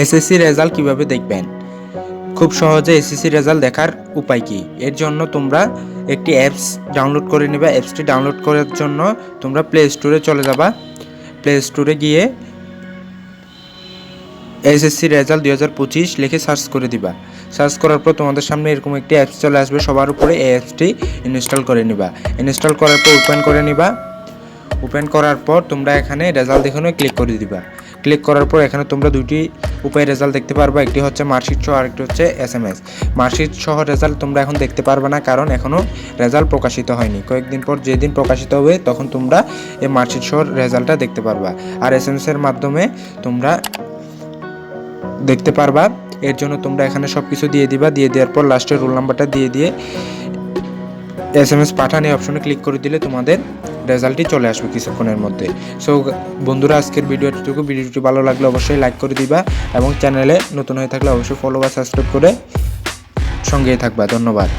SSC result কিভাবে দেখবেন? খুব সহজে এসএসসি রেজাল্ট দেখার উপায় কি? এর জন্য তোমরা একটি অ্যাপস ডাউনলোড করে নেবে। অ্যাপসটি ডাউনলোড করার জন্য তোমরা প্লে স্টোরে চলে যাবা। প্লে স্টোরে গিয়ে এসএসসি রেজাল্ট 2025 লিখে সার্চ করে দিবা। সার্চ করার পর তোমাদের সামনে এরকম একটি অ্যাপস চলে আসবে, সবার উপরে এই অ্যাপসটি ইনস্টল করে নিবা। ইনস্টল করার পর ওপেন করে নিবা। ওপেন করার পর তোমরা এখানে রেজাল্ট দেখানো ক্লিক করে দিবা। ক্লিক করার পর এখানে তোমরা দুইটি উপায়ে রেজাল্ট দেখতে পারবা, একটি হচ্ছে মার্কশিট সহ, আরেকটি হচ্ছে এসএমএস। মার্কশিট সহ রেজাল্ট তোমরা এখন দেখতে পারবে না, কারণ এখনও রেজাল্ট প্রকাশিত হয়নি। কয়েকদিন পর যেদিন প্রকাশিত হবে তখন তোমরা এই মার্কশিট সহ রেজাল্টটা দেখতে পারবা। আর এসএমএসের মাধ্যমে তোমরা দেখতে পারবা। এর জন্য তোমরা এখানে সব কিছু দিয়ে দিবা। দিয়ে দেওয়ার পর লাস্টের রোল নাম্বারটা দিয়ে এসএমএস পাঠান এই অপশনে ক্লিক করে দিলে তোমাদের রেজাল্টটি চলে আসবে কিছুক্ষণের মধ্যে। সো বন্ধুরা, আজকের ভিডিওটি ভালো লাগলে অবশ্যই লাইক করে দিবা এবং চ্যানেলে নতুন হয়ে থাকলে অবশ্যই ফলো বা সাবস্ক্রাইব করে সঙ্গেই থাকবা। ধন্যবাদ।